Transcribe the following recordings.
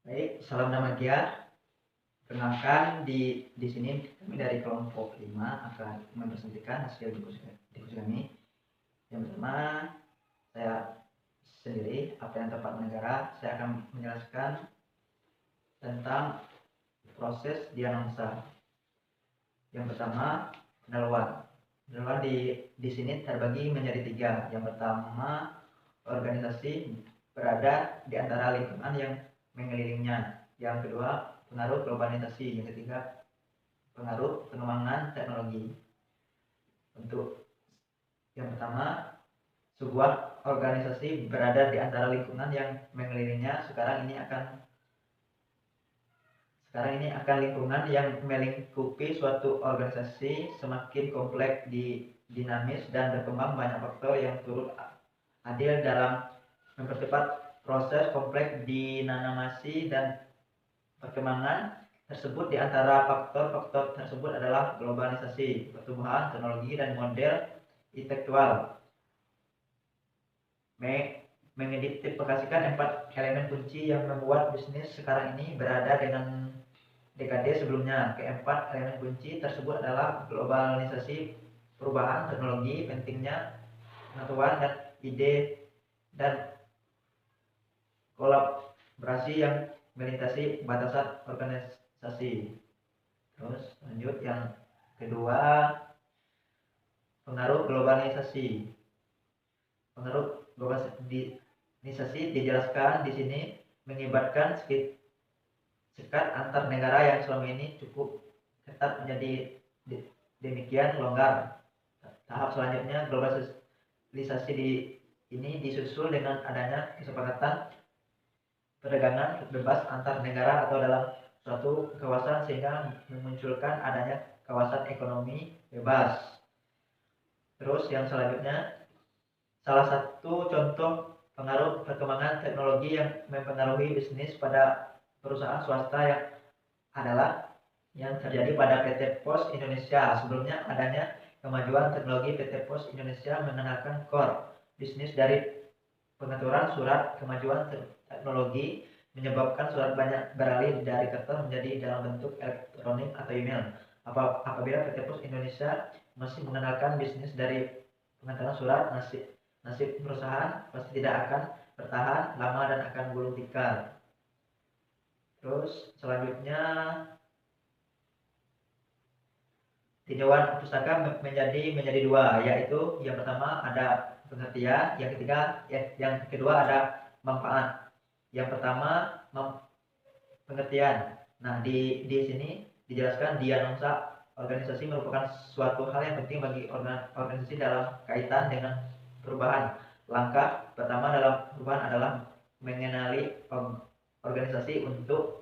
Baik, salam damakia. Perkenalkan di sini kami dari kelompok 5 akan mempresentasikan hasil diskusi kami. Yang pertama, saya sendiri, apa yang tepat negara, saya akan menjelaskan tentang proses diagnosa. Yang pertama, pendahuluan. Pendahuluan di sini terbagi menjadi 3. Yang pertama, organisasi berada di antara lingkungan yang mengelilingnya. Yang kedua, pengaruh globalisasi. Yang ketiga, pengaruh pengembangan teknologi. Untuk yang pertama, sebuah organisasi berada di antara lingkungan yang mengelilingnya. Sekarang ini akan lingkungan yang melingkupi suatu organisasi semakin kompleks, dinamis, dan berkembang banyak faktor yang turut adil dalam mempercepat proses kompleks dinamasi dan perkembangan tersebut. Di antara faktor-faktor tersebut adalah globalisasi, pertumbuhan teknologi, dan model intelektual. Mengidentifikasikan 4 elemen kunci yang membuat bisnis sekarang ini berbeda dengan dekade sebelumnya. Keempat elemen kunci tersebut adalah globalisasi, perubahan teknologi, pentingnya pengetahuan dan ide, dan kolaborasi yang melintasi batasan organisasi. Terus lanjut yang kedua, pengaruh globalisasi. Pengaruh globalisasi dijelaskan di sini mengibatkan sekat antar negara yang selama ini cukup ketat menjadi demikian longgar. Tahap selanjutnya, globalisasi ini disusul dengan adanya kesepakatan perdagangan bebas antar negara atau dalam suatu kawasan, sehingga memunculkan adanya kawasan ekonomi bebas. Terus yang selanjutnya, salah satu contoh pengaruh perkembangan teknologi yang mempengaruhi bisnis pada perusahaan swasta yang terjadi pada PT Pos Indonesia. Sebelumnya adanya kemajuan teknologi, PT Pos Indonesia mengenalkan core bisnis dari pengaturan surat. Kemajuan teknologi menyebabkan surat banyak beralih dari kertas menjadi dalam bentuk elektronik atau email. Apabila PT Pos Indonesia masih mengenalkan bisnis dari pengaturan surat, nasib perusahaan pasti tidak akan bertahan lama dan akan gulung tikar. Terus selanjutnya, tinjauan pustaka menjadi 2, yaitu yang pertama ada pengertian, yang kedua ada manfaat. Yang pertama, pengertian. Nah, di sini dijelaskan diagnosa organisasi merupakan suatu hal yang penting bagi organisasi dalam kaitan dengan perubahan. Langkah pertama dalam perubahan adalah mengenali organisasi untuk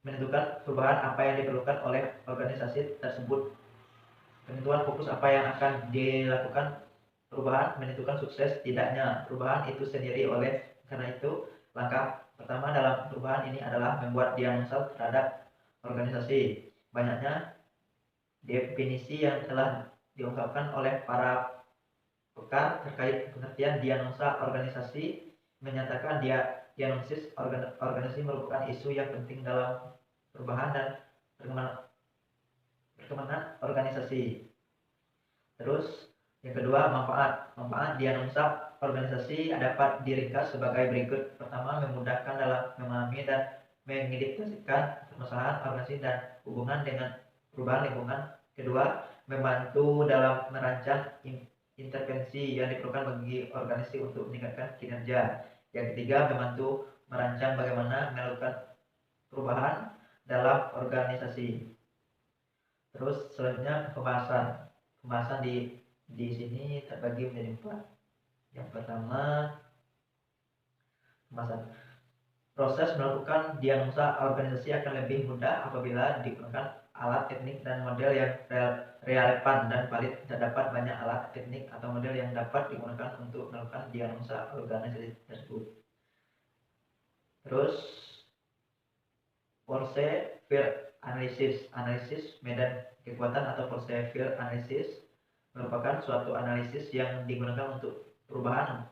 menentukan perubahan apa yang diperlukan oleh organisasi tersebut. Penentuan fokus apa yang akan dilakukan perubahan menentukan sukses tidaknya perubahan itu sendiri. Oleh karena itu, langkah pertama dalam perubahan ini adalah membuat diagnosa terhadap organisasi. Banyaknya definisi yang telah diungkapkan oleh para pakar terkait pengertian diagnosa organisasi menyatakan diagnosis organisasi merupakan isu yang penting dalam perubahan dan perkembangan organisasi. Terus yang kedua, manfaat diagnosa organisasi dapat diringkas sebagai berikut. Pertama, memudahkan dalam memahami dan mengidentifikasikan permasalahan organisasi dan hubungan dengan perubahan lingkungan. Kedua, membantu dalam merancang intervensi yang diperlukan bagi organisasi untuk meningkatkan kinerja. Yang ketiga, membantu merancang bagaimana melakukan perubahan dalam organisasi. Terus selanjutnya, pembahasan di sini terbagi menjadi 4. Yang pertama, pembahasan proses melakukan diagnosa organisasi akan lebih mudah apabila digunakan alat teknik dan model yang relevan dan valid. Terdapat banyak alat teknik atau model yang dapat digunakan untuk melakukan diagnosa organisasi tersebut. Terus force field analisis medan kekuatan atau force field analysis merupakan suatu analisis yang digunakan untuk perubahan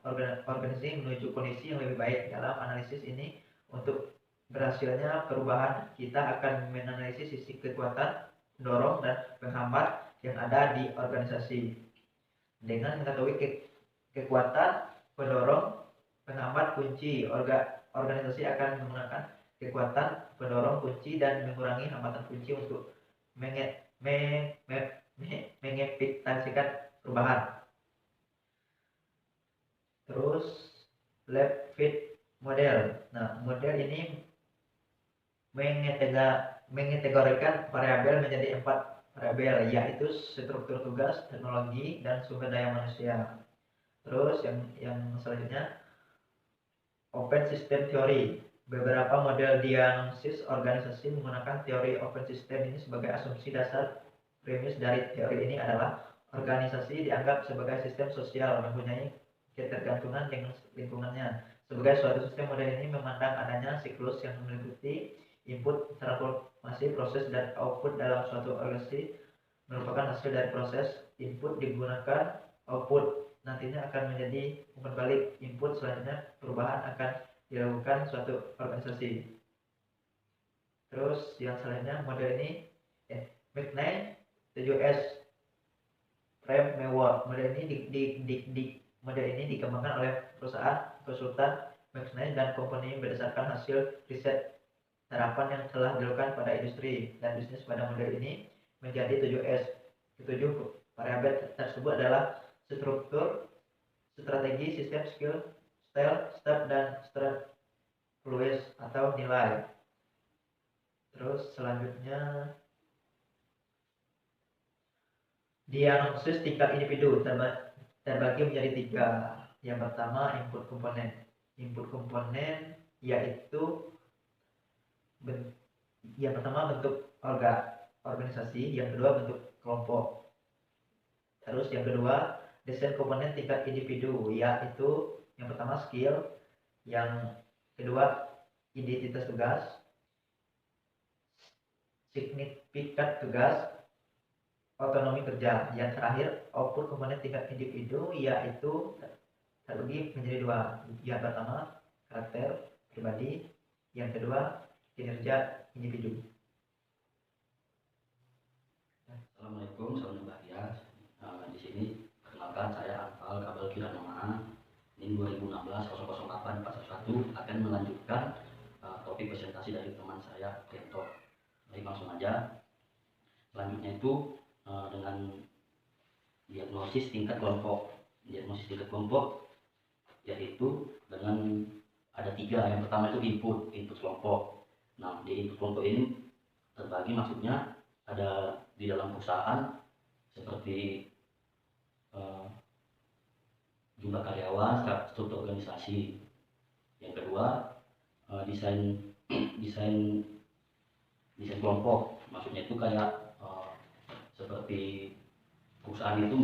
organisasi menuju kondisi yang lebih baik. Dalam analisis ini, untuk berhasilnya perubahan, kita akan menganalisis sisi kekuatan, pendorong, dan penghambat yang ada di organisasi. Dengan mengetahui kekuatan, pendorong, penghambat kunci, organisasi akan menggunakan kekuatan, pendorong kunci, dan mengurangi hambatan kunci untuk mengefektivitaskan perubahan. Terus lab fit model. Nah, model ini mengategorikan variabel menjadi 4 variabel, yaitu struktur tugas, teknologi, dan sumber daya manusia. Terus yang selanjutnya open system theory. Beberapa model diagnosis organisasi menggunakan teori open system ini sebagai asumsi dasar. Premis dari teori ini adalah organisasi dianggap sebagai sistem sosial mempunyai ketergantungan dengan lingkungannya. Sebagai suatu sistem, model ini memandang adanya siklus yang meliputi input, transformasi, proses, dan output dalam suatu organisasi merupakan hasil dari proses input digunakan output nantinya akan menjadi umpan balik input. Selanjutnya perubahan akan dilakukan suatu organisasi. Terus yang selanjutnya model ini McKinsey 7S framework. Model ini dikembangkan oleh perusahaan konsultan McKinsey dan company berdasarkan hasil riset harapan yang telah dilakukan pada industri dan bisnis. Pada model ini menjadi 7S. Ketujuh variabel tersebut adalah struktur, strategi, sistem, skill, style, step, dan fluid atau nilai. Terus selanjutnya diagnosis tingkat individu terbagi menjadi 3. Yang pertama input komponen. Input komponen yaitu yang pertama bentuk organisasi, yang kedua bentuk kelompok. Terus yang kedua desain komponen tingkat individu, yaitu yang pertama skill, yang kedua identitas tugas, signifikan tugas, otonomi kerja. Yang terakhir output komponen tingkat individu, yaitu terbagi menjadi 2. Yang pertama karakter pribadi, yang kedua kinerja individu. Assalamualaikum, salam bahagia. Di sini perkenalkan saya Anfal Kabel Kiranama. Ini 2016-008411 akan melanjutkan topik presentasi dari teman saya Kento. Baik, langsung aja. Selanjutnya itu dengan diagnosis tingkat kelompok. Diagnosis tingkat kelompok yaitu dengan ada 3. Yang pertama itu input kelompok. Nah, di input kelompok ini terbagi, maksudnya ada di dalam perusahaan seperti jumlah karyawan, struktur organisasi. Yang kedua desain kelompok, maksudnya itu kayak seperti perusahaan itu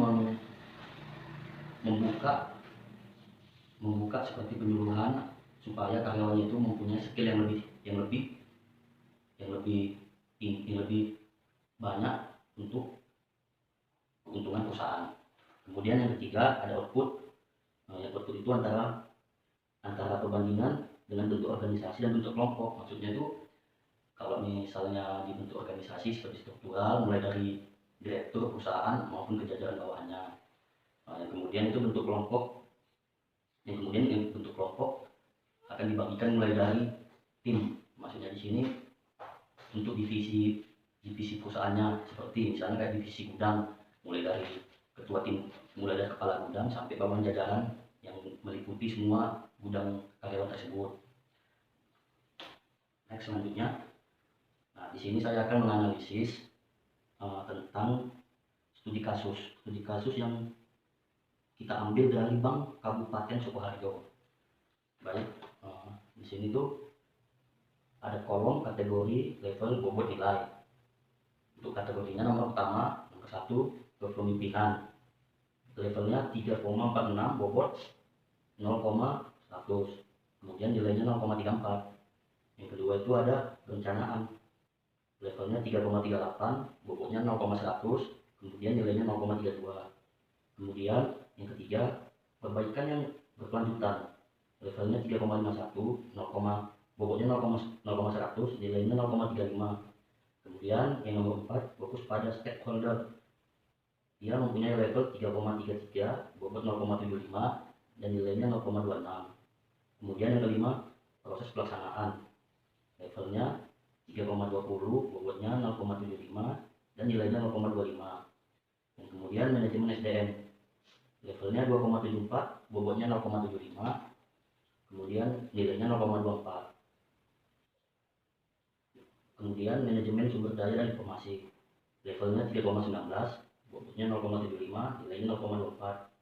membuka seperti penyuluhan supaya karyawannya itu mempunyai skill yang lebih banyak untuk keuntungan perusahaan. Kemudian yang ketiga ada output. Yang output itu antara perbandingan dengan bentuk organisasi dan bentuk kelompok. Maksudnya itu kalau misalnya di bentuk organisasi seperti struktural, mulai dari direktur perusahaan maupun ke jajaran bawahnya. Yang kemudian itu bentuk kelompok. Yang bentuk kelompok akan dibagikan mulai dari tim. Maksudnya di sini untuk divisi perusahaannya, seperti misalnya kayak divisi gudang, mulai dari ketua tim, mulai dari kepala gudang sampai bawahan jajaran yang meliputi semua gudang karyawan tersebut. Next, selanjutnya, nah di sini saya akan menganalisis tentang studi kasus yang kita ambil dari Bank Kabupaten Sukoharjo. Baik, di sini tuh ada kolom kategori level bobot nilai. Untuk kategorinya nomor pertama, nomor 1 kepemimpinan. Levelnya 3,46, bobot 0,100. Kemudian nilainya 0,34. Yang kedua itu ada perencanaan. Levelnya 3,38, bobotnya 0,100, kemudian nilainya 0,32. Kemudian yang ketiga, perbaikan yang berkelanjutan. Levelnya 3,51, bobotnya 0,100, nilainya 0,35. Kemudian yang nomor 4, fokus pada stakeholder. Dia mempunyai level 3,33, bobot 0,75 dan nilainya 0,26. Kemudian yang kelima, proses pelaksanaan. Levelnya 3,20, bobotnya 0,75 dan nilainya 0,25. Dan kemudian manajemen SDM. Levelnya 2,74, bobotnya 0,75, kemudian nilainya 0,24. Kemudian manajemen sumber daya dan informasi. Levelnya 3,19, bobotnya 0,75, nilainya 0,24.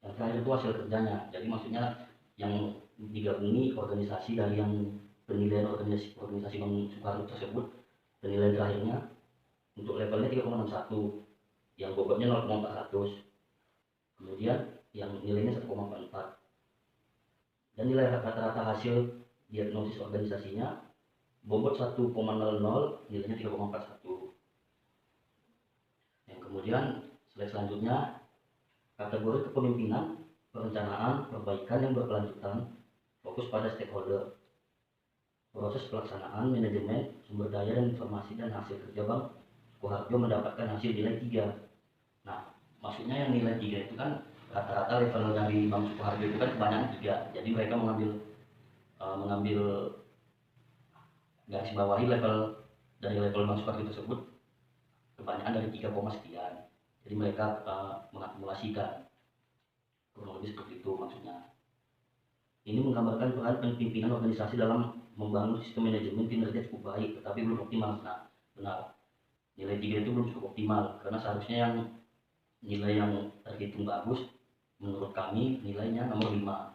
Yang terakhir itu hasil kerjanya. Jadi maksudnya yang digabungi organisasi dari yang penilaian organisasi Bank Soekarno tersebut, penilaian terakhirnya untuk levelnya 3,61, yang bobotnya 0,400, kemudian yang nilainya 1,44, dan nilai rata-rata hasil diagnosis organisasinya bobot 1,00, nilainya 3,41. Yang kemudian slide selanjutnya, kategori kepemimpinan, perencanaan, perbaikan yang berkelanjutan, fokus pada stakeholder. Proses pelaksanaan, manajemen, sumber daya dan informasi dan hasil kerja Bank Sukoharjo mendapatkan hasil nilai 3. Nah, maksudnya yang nilai 3 itu kan rata-rata level dari Bank Sukoharjo itu kan kebanyakan 3. Jadi mereka mengambil garis bawahi level dari level Bank Sukoharjo tersebut kebanyakan dari 3, sekian. Jadi mereka mengakumulasikan, kurang lebih seperti itu maksudnya. Ini menggambarkan peran pimpinan organisasi dalam membangun sistem manajemen kinerja cukup baik, tetapi belum optimal. Nah, benar, nilai 3 itu belum cukup optimal, karena seharusnya yang nilai yang terhitung bagus menurut kami nilainya nomor 5.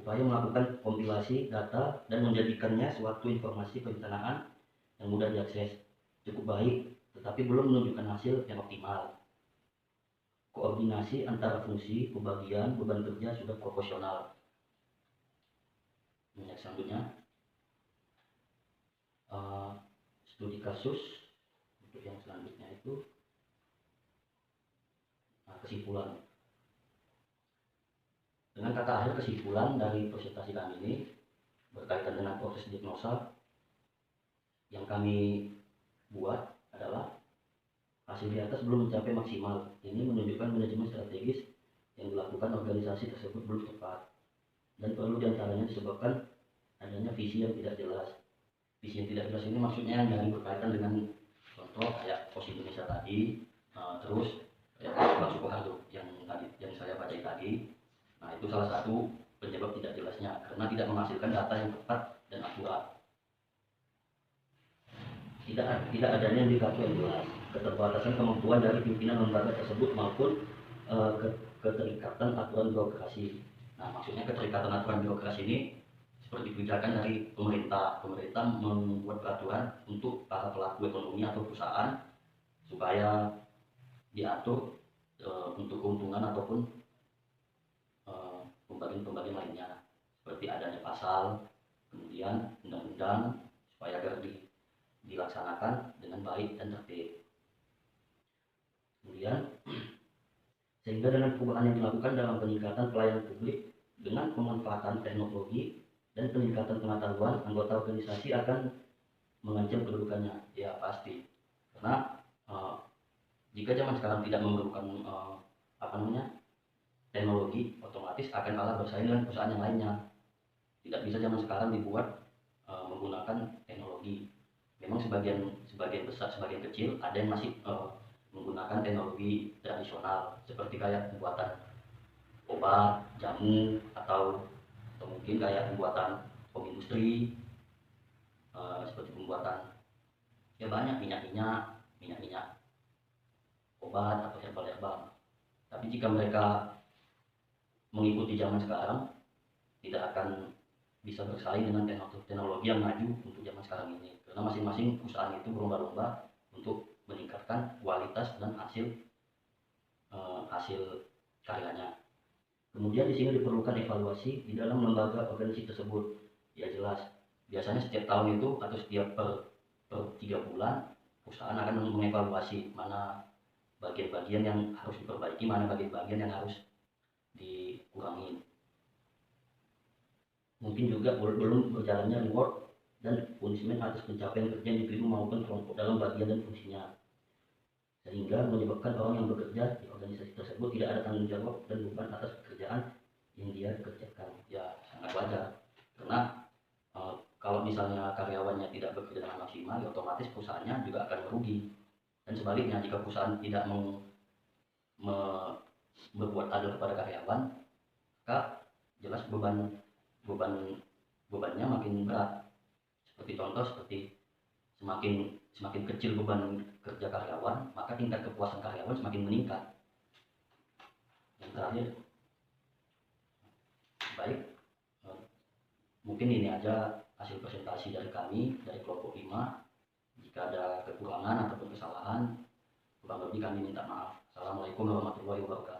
Upaya melakukan kompilasi data dan menjadikannya suatu informasi perencanaan yang mudah diakses cukup baik, tetapi belum menunjukkan hasil yang optimal. Koordinasi antara fungsi, pembagian beban kerja sudah proporsional. Yang selanjutnya, studi kasus. Untuk yang selanjutnya itu kesimpulan. Dengan kata akhir kesimpulan dari presentasi kami ini berkaitan dengan proses diagnosa yang kami buat adalah hasil di atas belum mencapai maksimal. Ini menunjukkan manajemen strategis yang dilakukan organisasi tersebut belum tepat dan perlu diantaranya disebabkan adanya visi yang tidak jelas. Visi yang tidak jelas ini maksudnya yang dari berkaitan dengan contoh kayak Pos Indonesia tadi, terus Bank Sukoharjo yang saya baca tadi. Nah, itu salah satu penyebab tidak jelasnya karena tidak menghasilkan data yang tepat dan akurat. Tidak adanya indikator yang jelas, keterbatasan kemampuan dari pimpinan lembaga tersebut maupun keterikatan aturan birokrasi. Nah, maksudnya keterikatan aturan birokrasi ini seperti kebijakan dari pemerintah. Pemerintah membuat peraturan untuk para pelaku ekonomi atau perusahaan supaya diatur untuk keuntungan ataupun pembagian lainnya, seperti adanya pasal, kemudian undang-undang supaya agar dilaksanakan dengan baik dan tertib. Kemudian sehingga dengan perubahan yang dilakukan dalam peningkatan pelayanan publik dengan pemanfaatan teknologi dan peningkatan pengetahuan, anggota organisasi akan mengancam kedudukannya. Ya pasti, karena jika zaman sekarang tidak memerlukan teknologi, otomatis akan kalah bersaing dengan perusahaan yang lainnya. Tidak bisa zaman sekarang dibuat menggunakan teknologi. Memang sebagian besar, sebagian kecil ada yang masih menggunakan teknologi tradisional seperti kayak pembuatan obat, jamu, atau mungkin kayak pembuatan home industri, seperti pembuatan ya banyak minyak obat atau herbal. Tapi jika mereka mengikuti zaman sekarang, tidak akan bisa bersaing dengan teknologi yang maju untuk zaman sekarang ini, karena masing-masing perusahaan itu berlomba-lomba untuk meningkatkan kualitas dan hasil karyanya. Kemudian di sini diperlukan evaluasi di dalam lembaga organisasi tersebut. Ya jelas, biasanya setiap tahun itu atau setiap per 3 bulan perusahaan akan mengevaluasi mana bagian-bagian yang harus diperbaiki, mana bagian-bagian yang harus dikurangi. mungkin juga belum berjalannya reward dan punishment atas pencapaian kerja individu maupun kelompok dalam bagian dan fungsinya, sehingga menyebabkan orang yang bekerja di organisasi tersebut tidak ada tanggung jawab dan beban atas pekerjaan yang dia kerjakan. Ya sangat wajar, karena kalau misalnya karyawannya tidak bekerja dengan maksimal, ya otomatis perusahaannya juga akan merugi. Dan sebaliknya, jika perusahaan tidak berbuat adil kepada karyawan, maka jelas bebannya makin berat. Seperti contoh, semakin kecil beban kerja karyawan, maka tingkat kepuasan karyawan semakin meningkat. Yang terakhir, baik, mungkin ini aja hasil presentasi dari kami dari kelompok 5. Jika ada kekurangan ataupun kesalahan, kurang lebih kami minta maaf. Assalamualaikum warahmatullahi wabarakatuh.